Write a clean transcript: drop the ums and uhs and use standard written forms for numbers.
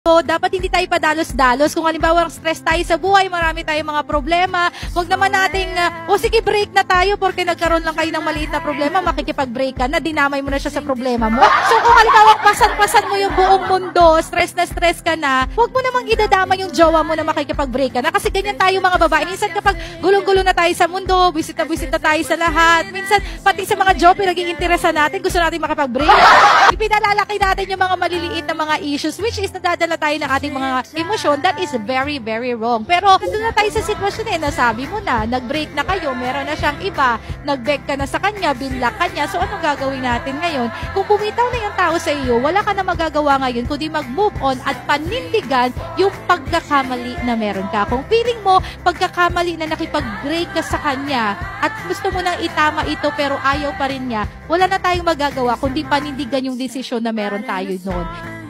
So, dapat hindi tayo padalos-dalos. Kung halimbawa stress tayo sa buhay, marami tayong mga problema, wag naman nating, sige, break na tayo porque nagkaroon lang kayo ng maliit na problema, makikipag-break ka na, dinamay mo na siya sa problema mo. So, kung halimbawa pasan-pasan mo yung buong mundo, stress na stress ka na, wag mo namang idadama yung jowa mo na makikipag-break ka na. Kasi ganyan tayo mga babae. Minsan kapag gulong-gulo na tayo sa mundo, visit na tayo sa lahat. Minsan, pati sa mga job, naging-interesan natin, gusto natin makipag-break. Ipinalalaki natin yung mga maliliit na mga issues, which is nadadala tayo ng ating mga emosyon. That is very, very wrong. Pero, nandun na tayo sa sitwasyon nasabi mo na, nag-break na kayo, meron na siyang iba, nag-beg ka na sa kanya, binlock ka niya. So, anong gagawin natin ngayon? Kung bumitaw na yung tao sa iyo, wala ka na magagawa ngayon, kundi mag-move on at panindigan yung pagkakamali na meron ka. Kung feeling mo, pagkakamali na nakipag-break ka sa kanya at gusto mo nang itama ito pero ayaw pa rin niya, wala na tayong magagawa kundi panindigan yung desisyon na meron tayo noon.